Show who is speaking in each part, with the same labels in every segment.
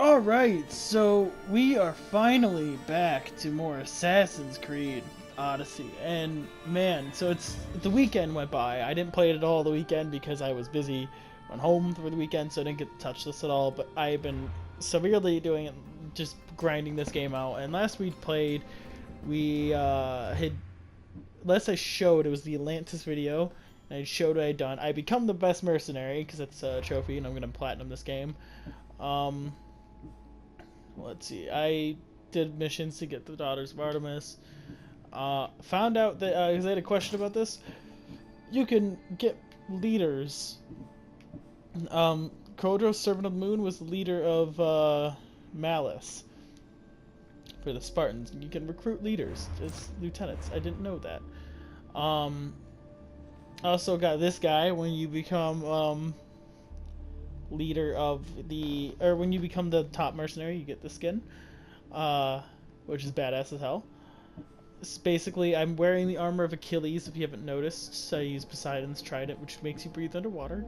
Speaker 1: Alright, so we are finally back to more Assassin's Creed Odyssey. And man, so it's the weekend went by. I didn't play it at all the weekend because I was busy. Went home for the weekend, so I didn't get to touch this at all. But I've been severely doing it, just grinding this game out. And last we played, we had last I showed, it was the Atlantis video. And I showed what I'd done. I become the best mercenary because it's a trophy, and I'm gonna platinum this game. Um, Let's see. I did missions to get the Daughters of Artemis. Found out that because I had a question about this, you can get leaders. Kodros, Servant of the Moon, was the leader of Malice for the Spartans. You can recruit leaders as lieutenants. I didn't know that. Also got this guy when you become leader of the, or when you become the top mercenary, you get the skin, which is badass as hell. It's basically, I'm wearing the armor of Achilles, if you haven't noticed. So I use Poseidon's trident, which makes you breathe underwater,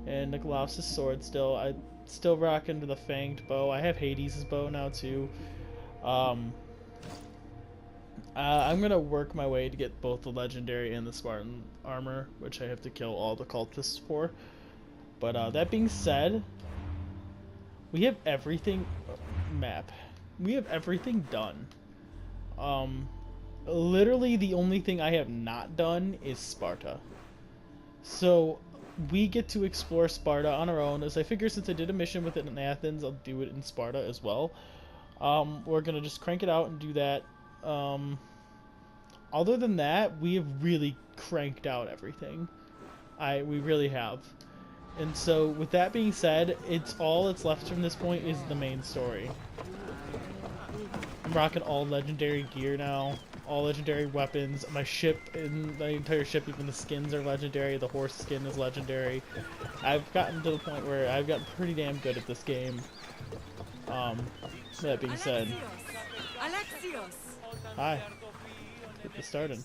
Speaker 1: and the Colossus sword. I still rock into the fanged bow. I have Hades' bow now too. I'm gonna work my way to get both the legendary and the Spartan armor, which I have to kill all the cultists for. But that being said, we have everything map. We have everything done. Literally the only thing I have not done is Sparta. So we get to explore Sparta on our own, as I figure since I did a mission with it in Athens, I'll do it in Sparta as well. We're gonna just crank it out and do that. Other than that, we have really cranked out everything. We really have. And so, with that being said, all that's left from this point is the main story. I'm rocking all legendary gear now, all legendary weapons. My ship, and the entire ship, even the skins are legendary. The horse skin is legendary. I've gotten to the point where I've gotten pretty damn good at this game. That being said, hi. Let's get this started.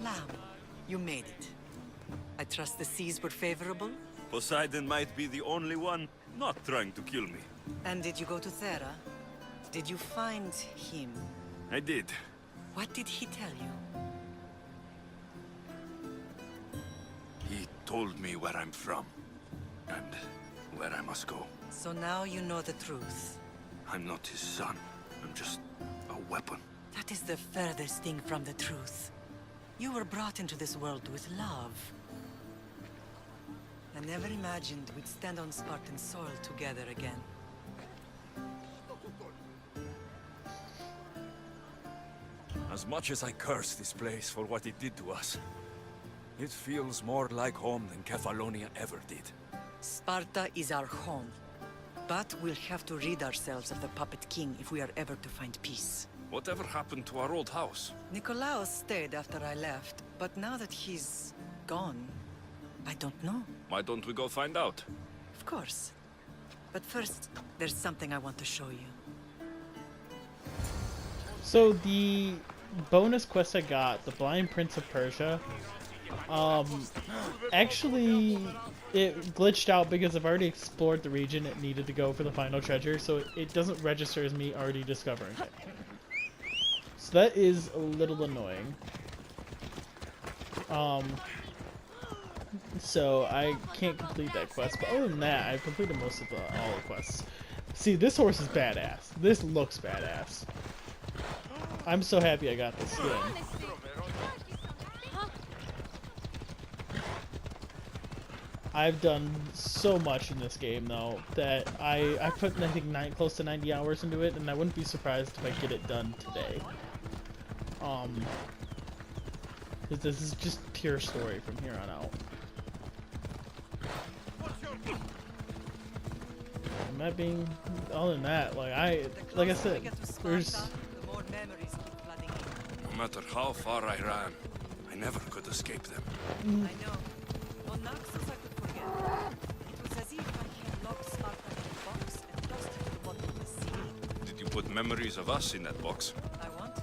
Speaker 2: Lamb, you made it. I trust the seas were favorable?
Speaker 3: Poseidon might be the only one not trying to kill me.
Speaker 2: And did you go to Thera? Did you find him?
Speaker 3: I did.
Speaker 2: What did he tell you?
Speaker 3: He told me where I'm from, and where I must go.
Speaker 2: So now you know the truth.
Speaker 3: I'm not his son. I'm just a weapon.
Speaker 2: That is the furthest thing from the truth. You were brought into this world with love. I never imagined we'd stand on Spartan soil together again.
Speaker 4: As much as I curse this place for what it did to us, it feels more like home than Kefalonia ever did.
Speaker 2: Sparta is our home. But we'll have to rid ourselves of the Puppet King if we are ever to find peace.
Speaker 3: Whatever happened to our old house?
Speaker 2: Nikolaos stayed after I left, but now that he's gone, I don't know.
Speaker 3: Why don't we go find out?
Speaker 2: Of course. But first, there's something I want to show you.
Speaker 1: So the bonus quest I got, the Blind Prince of Persia, actually it glitched out because I've already explored the region it needed to go for the final treasure, so it doesn't register as me already discovering it. So that is a little annoying. So I can't complete that quest, but other than that, I've completed most of all the quests. See, this horse is badass. This looks badass. I'm so happy I got this skin. I've done so much in this game though that I put I think close to 90 hours into it, and I wouldn't be surprised if I get it done today. Because this is just pure story from here on out. And that being, other than that, like I said, there's.
Speaker 3: No matter how far I ran, I never could escape them.
Speaker 2: I know. On Naxos I could forget. It was as if I had locked Sparta in a box and tossed it to the bottom of the sea.
Speaker 3: Did you put memories of us in that box?
Speaker 2: I want to.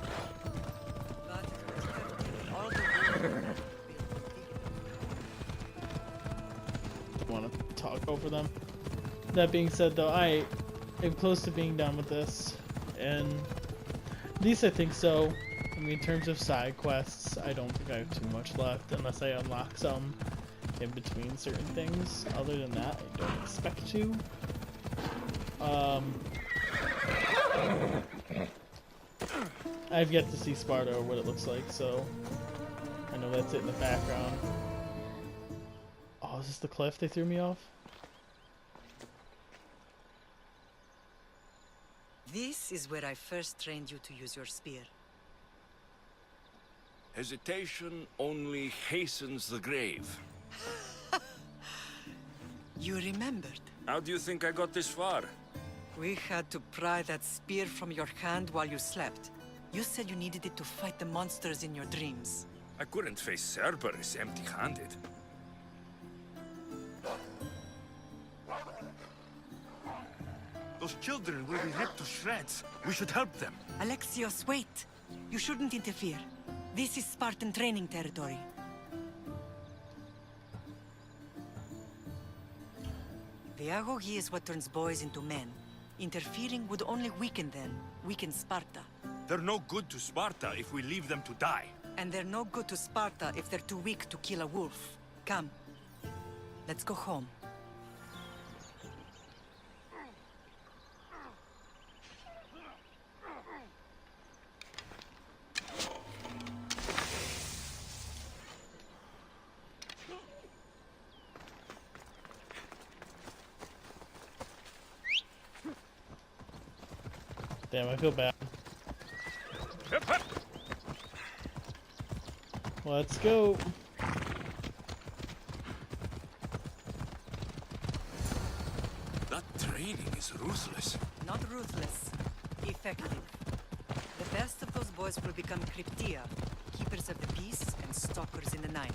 Speaker 1: go for them. That being said, though, I am close to being done with this, and at least I think so. I mean, in terms of side quests, I don't think I have too much left, unless I unlock some in between certain things. Other than that, I don't expect to. I've yet to see Sparta or what it looks like, so I know that's it in the background. Oh, is this the cliff they threw me off?
Speaker 2: This is where I first trained you to use your spear.
Speaker 3: Hesitation only hastens the grave.
Speaker 2: You remembered.
Speaker 3: How do you think I got this far?
Speaker 2: We had to pry that spear from your hand while you slept. You said you needed it to fight the monsters in your dreams.
Speaker 3: I couldn't face Cerberus empty-handed. Those children will be ripped to shreds. We should help them.
Speaker 2: Alexios, wait! You shouldn't interfere. This is Spartan training territory. The agoge is what turns boys into men. Interfering would only weaken them, weaken Sparta.
Speaker 3: They're no good to Sparta if we leave them to die.
Speaker 2: And they're no good to Sparta if they're too weak to kill a wolf. Come. Let's go home.
Speaker 1: Damn, I feel bad. Let's go.
Speaker 3: That training is ruthless.
Speaker 2: Not ruthless. Effective. The best of those boys will become Cryptia, keepers of the peace and stalkers in the night.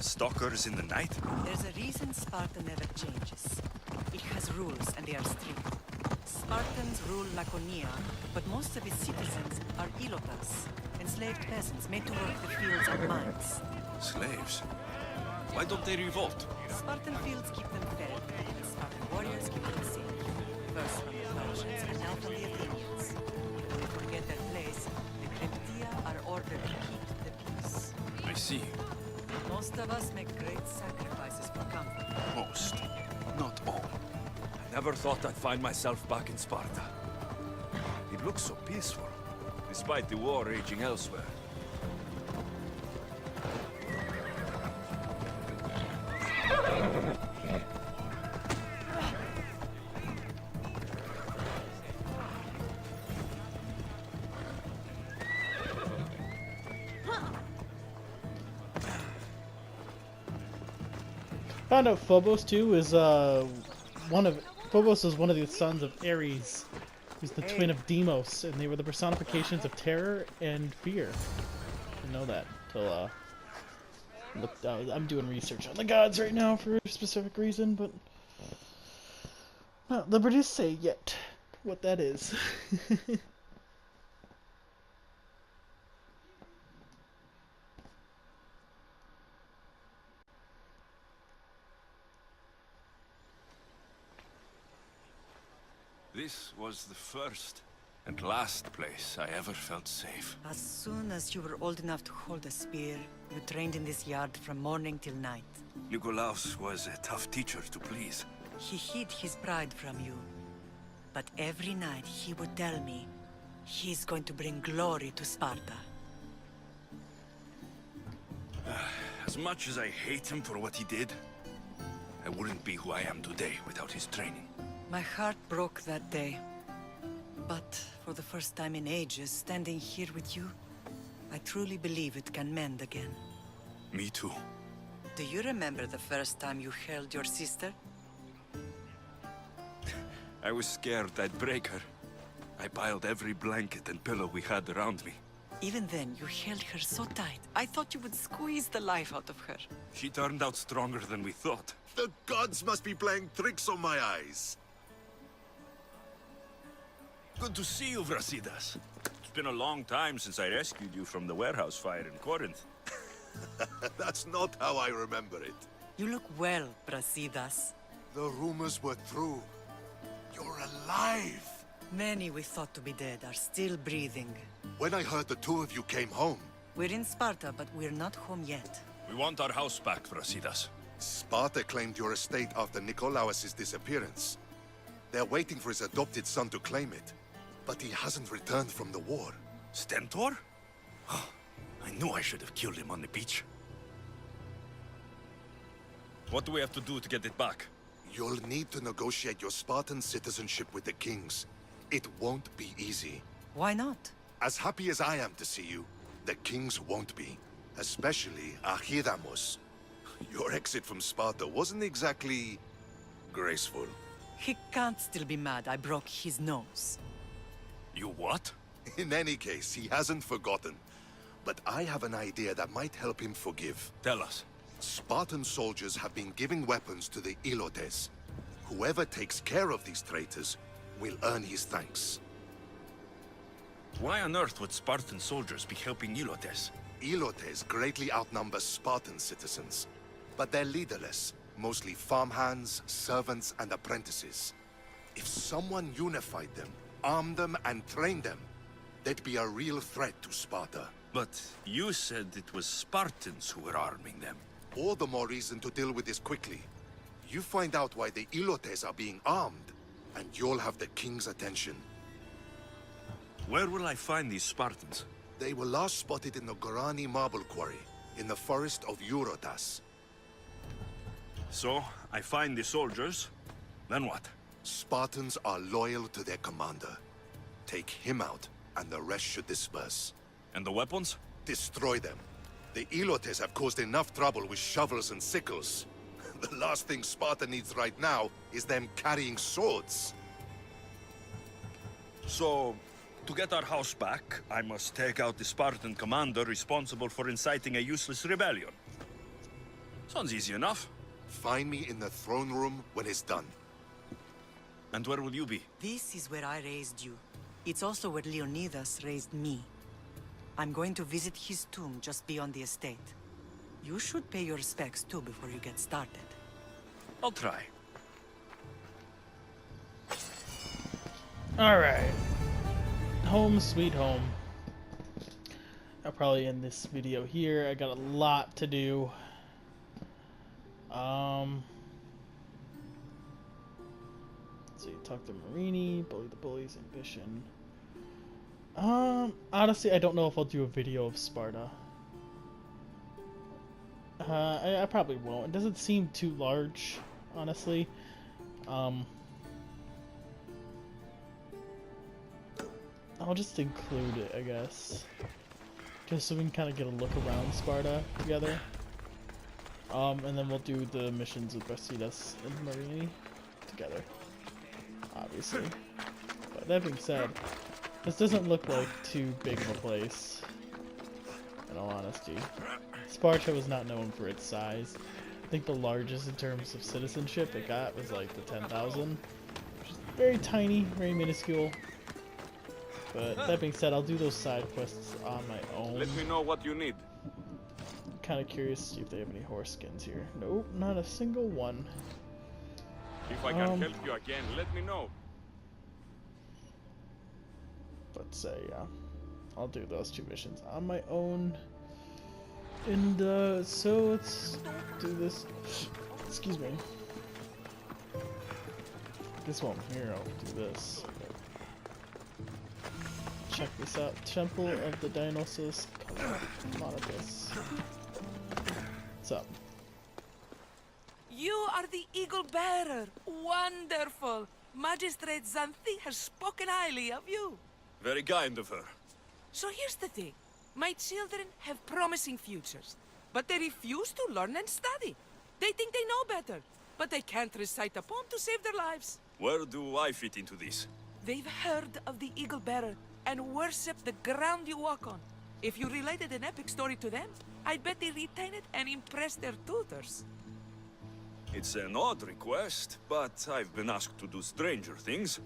Speaker 3: Stalkers in the night?
Speaker 2: There's a reason Sparta never changes. It has rules and they are strict. Spartans rule Laconia, but most of its citizens are ilotas, enslaved peasants made to work the fields and mines.
Speaker 3: Slaves? Why don't they revolt?
Speaker 2: Spartan fields keep them fed, and Spartan warriors keep them safe. First from the Persians and now from the Athenians. When they forget their place, the Cryptia are ordered to keep the peace.
Speaker 3: I see.
Speaker 2: Most of us make great sacrifices for comfort.
Speaker 3: Most. Not all.
Speaker 4: I never thought I'd find myself back in Sparta. It looks so peaceful, despite the war raging elsewhere.
Speaker 1: Found out Phobos too is Phobos is one of the sons of Ares, who's the twin of Deimos, and they were the personifications of terror and fear. I didn't know that till I'm doing research on the gods right now for a specific reason, but not liberty to say yet what that is.
Speaker 3: This was the first and last place I ever felt safe.
Speaker 2: As soon as you were old enough to hold a spear, you trained in this yard from morning till night.
Speaker 3: Nikolaos was a tough teacher to please.
Speaker 2: He hid his pride from you. But every night he would tell me, he's going to bring glory to Sparta.
Speaker 3: As much as I hate him for what he did, I wouldn't be who I am today without his training.
Speaker 2: My heart broke that day. But for the first time in ages, standing here with you, I truly believe it can mend again.
Speaker 3: Me too.
Speaker 2: Do you remember the first time you held your sister?
Speaker 3: I was scared I'd break her. I piled every blanket and pillow we had around me.
Speaker 2: Even then, you held her so tight, I thought you would squeeze the life out of her.
Speaker 3: She turned out stronger than we thought.
Speaker 5: The gods must be playing tricks on my eyes.
Speaker 3: Good to see you, Brasidas. It's been a long time since I rescued you from the warehouse fire in Corinth.
Speaker 5: That's not how I remember it.
Speaker 2: You look well, Brasidas.
Speaker 5: The rumors were true. You're alive!
Speaker 2: Many we thought to be dead are still breathing.
Speaker 5: When I heard the two of you came home,
Speaker 2: We're in Sparta, but we're not home yet.
Speaker 3: We want our house back, Brasidas.
Speaker 5: Sparta claimed your estate after Nikolaos' disappearance. They're waiting for his adopted son to claim it. But he hasn't returned from the war.
Speaker 3: Stentor? I knew I should have killed him on the beach. What do we have to do to get it back?
Speaker 5: You'll need to negotiate your Spartan citizenship with the kings. It won't be easy.
Speaker 2: Why not?
Speaker 5: As happy as I am to see you, the kings won't be. Especially Archidamos. Your exit from Sparta wasn't exactly graceful.
Speaker 2: He can't still be mad I broke his nose.
Speaker 3: You what?
Speaker 5: In any case, he hasn't forgotten. But I have an idea that might help him forgive.
Speaker 3: Tell us.
Speaker 5: Spartan soldiers have been giving weapons to the Ilotes. Whoever takes care of these traitors will earn his thanks.
Speaker 3: Why on earth would Spartan soldiers be helping Ilotes?
Speaker 5: Ilotes greatly outnumber Spartan citizens, but they're leaderless, mostly farmhands, servants, and apprentices. If someone unified them, armed them, and trained them, they'd be a real threat to Sparta.
Speaker 3: But you said it was Spartans who were arming them.
Speaker 5: All the more reason to deal with this quickly. You find out why the Ilotes are being armed, and you'll have the king's attention.
Speaker 3: Where will I find these Spartans?
Speaker 5: They were last spotted in the Gorani marble quarry, in the forest of Eurotas.
Speaker 3: So, I find the soldiers, then what?
Speaker 5: Spartans are loyal to their commander. Take him out, and the rest should disperse.
Speaker 3: And the weapons?
Speaker 5: Destroy them. The Ilotes have caused enough trouble with shovels and sickles. The last thing Sparta needs right now is them carrying swords.
Speaker 3: So, to get our house back, I must take out the Spartan commander responsible for inciting a useless rebellion. Sounds easy enough.
Speaker 5: Find me in the throne room when it's done.
Speaker 3: And where will you be?
Speaker 2: This is where I raised you. It's also where Leonidas raised me. I'm going to visit his tomb just beyond the estate. You should pay your respects too before you get started.
Speaker 3: I'll try.
Speaker 1: Alright. Home sweet home. I'll probably end this video here. I got a lot to do. Let's see, talk to Marini, bully the bullies, ambition. Honestly, I don't know if I'll do a video of Sparta. I probably won't. It doesn't seem too large, honestly. I'll just include it, I guess. Just so we can kind of get a look around Sparta together. And then we'll do the missions with Brasidas and Marini together. Obviously. But that being said, this doesn't look like too big of a place, in all honesty. Sparta was not known for its size. I think the largest in terms of citizenship it got was like the 10,000, which is very tiny, very minuscule. But that being said, I'll do those side quests on my own.
Speaker 4: Let me know what you need.
Speaker 1: Kind of curious to see if they have any horse skins here. Nope, not a single one.
Speaker 4: If I can help you again, let me know.
Speaker 1: But yeah, I'll do those two missions on my own. And so let's do this. Excuse me. This one here, I'll do this. Check this out. Temple of the Dionysus Colossus. What's up?
Speaker 6: You are the Eagle Bearer. Wonderful. Magistrate Xanthi has spoken highly of you.
Speaker 3: Very kind of her.
Speaker 6: So here's the thing. My children have promising futures, but they refuse to learn and study. They think they know better, but they can't recite a poem to save their lives.
Speaker 3: Where do I fit into this?
Speaker 6: They've heard of the Eagle Bearer and worship the ground you walk on. If you related an epic story to them, I bet they retain it and impress their tutors.
Speaker 3: It's an odd request, but I've been asked to do stranger things.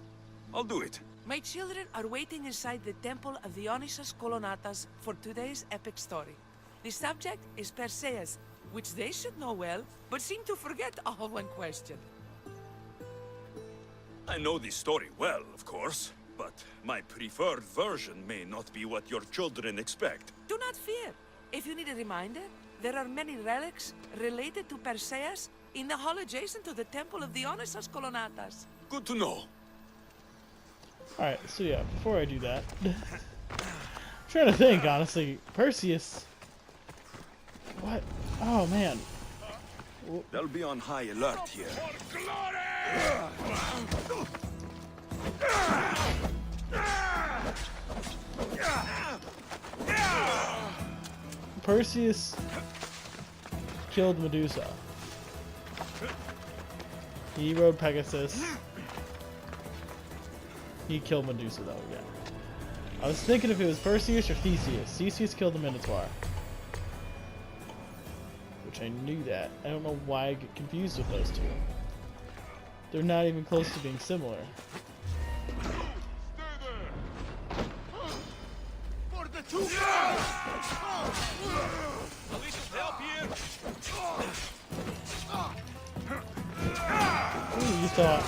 Speaker 3: I'll do it.
Speaker 6: My children are waiting inside the Temple of Dionysus Kolonatas for today's epic story. The subject is Perseus, which they should know well, but seem to forget all when questioned.
Speaker 3: I know the story well, of course, but my preferred version may not be what your children expect.
Speaker 6: Do not fear. If you need a reminder, there are many relics related to Perseus in the hall adjacent to the Temple of Dionysus Colonatas.
Speaker 3: Good to know.
Speaker 1: Alright, so yeah, before I do that, I'm trying to think, honestly. Perseus. What? Oh, man.
Speaker 3: They'll be on high alert here.
Speaker 1: Perseus killed Medusa. He rode Pegasus. He killed Medusa, though, yeah. I was thinking if it was Perseus or Theseus. Theseus killed the Minotaur. Which I knew that. I don't know why I get confused with those two. They're not even close to being similar. Ooh, you thought.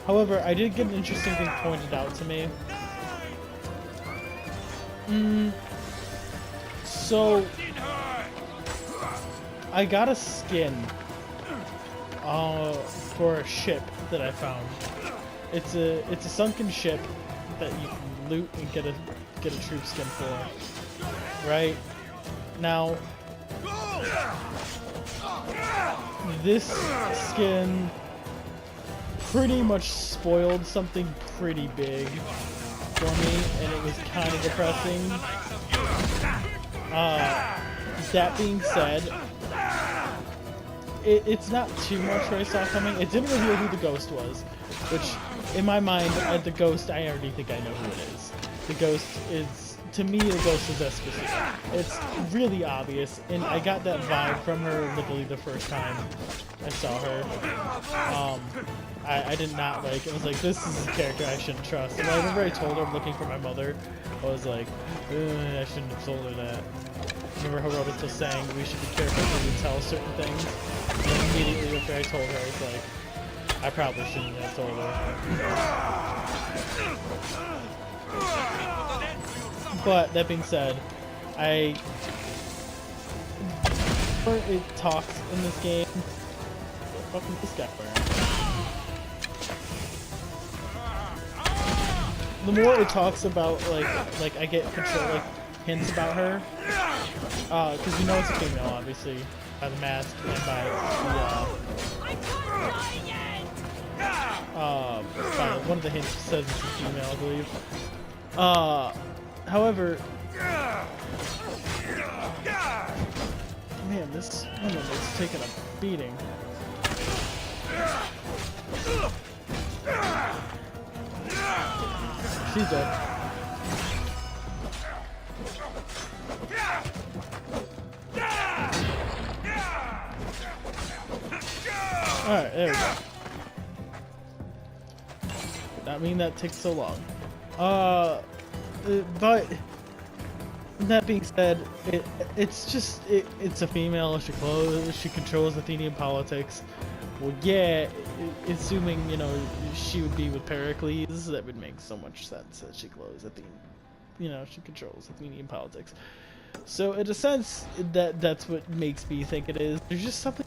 Speaker 1: However, I did get an interesting thing pointed out to me. So I got a skin for a ship that I found. It's a sunken ship that you can loot and get a troop skin for. Right? Now this skin pretty much spoiled something pretty big for me, and it was kind of depressing. That being said, it's not too much what I saw coming. It didn't reveal who the ghost was, which, in my mind, the ghost, I already think I know who it is. The ghost is, to me, the ghost is Esposito. It's really obvious, and I got that vibe from her literally the first time I saw her. I did not like, it was like, this is a character I shouldn't trust. And I remember I told her I'm looking for my mother. I was like, I shouldn't have told her that. Remember Herodotus was saying we should be careful when we tell certain things. And then immediately after I told her, I was like, I probably shouldn't have told her. But that being said, it talks in this game. What the fuck is this guy wearing? The more it talks about, like I get control, like hints about her, because you know it's a female, obviously, by the mask and by one of the hints says it's a female, I believe. However, man, this woman is taking a beating. She's dead. Alright, there we go. Did not mean that takes so long. But that being said, it's a female. She controls Athenian politics. Well, yeah, assuming, you know, she would be with Pericles, that would make so much sense that she controls Athenian politics. So in a sense, that's what makes me think it is. There's just something.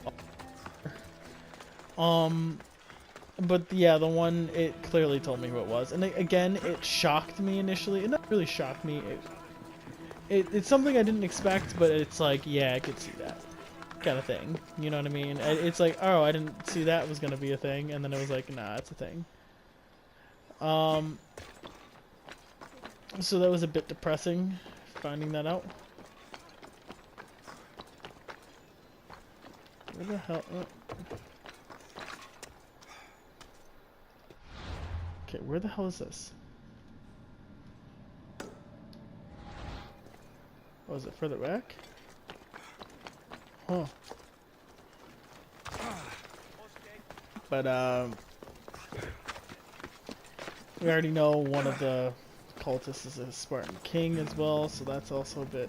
Speaker 1: But yeah, the one, it clearly told me who it was, and again, it shocked me initially. It not really shocked me. It's something I didn't expect, but it's like, yeah, I could see that kind of thing. You know what I mean? It's like, oh, I didn't see that was gonna be a thing, and then it was like, nah, it's a thing. So that was a bit depressing, finding that out. Where the hell? Okay, where the hell is this? Oh, is it further back? Huh. But, we already know one of the cultists is a Spartan king as well, so that's also a bit,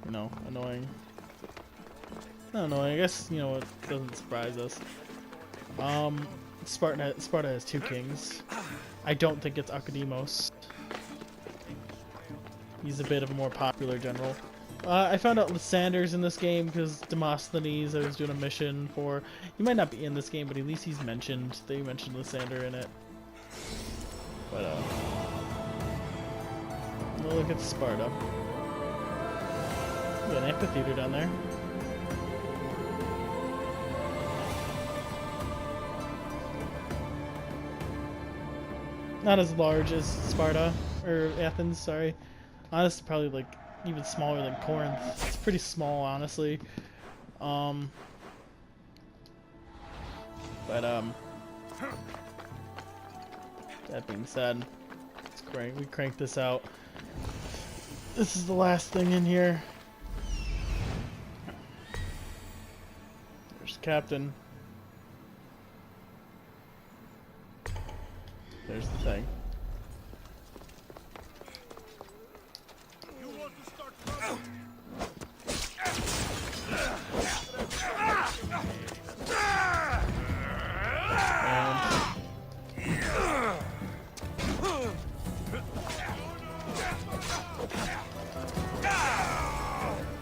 Speaker 1: you know, annoying. I don't know, I guess, you know, it doesn't surprise us. Sparta has 2 kings. I don't think it's Akademos. He's a bit of a more popular general. I found out Lysander's in this game because Demosthenes I was doing a mission for. He might not be in this game, but at least he's mentioned. They mentioned Lysander in it. But, we'll look at Sparta. We got an amphitheater down there. Not as large as Sparta, or Athens, sorry. Honestly, probably like even smaller than Corinth. It's pretty small, honestly. That being said, we crank this out. This is the last thing in here. There's the captain. There's the thing.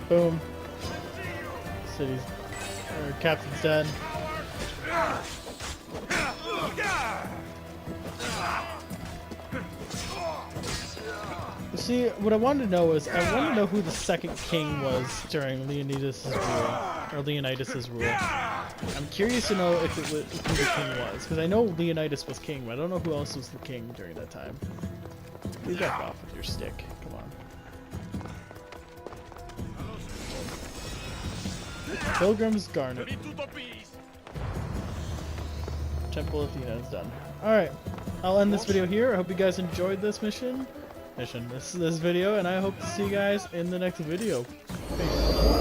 Speaker 1: Boom. City's or captain's dead. See, what I wanted to know is, I want to know who the second king was during Leonidas' rule, or Leonidas' rule. I'm curious to know if who the king was, because I know Leonidas was king, but I don't know who else was the king during that time. Please back off with your stick. Come on. Pilgrim's Garnet. Temple Athena is done. Alright, I'll end this video here. I hope you guys enjoyed this this video, and I hope to see you guys in the next video. Peace.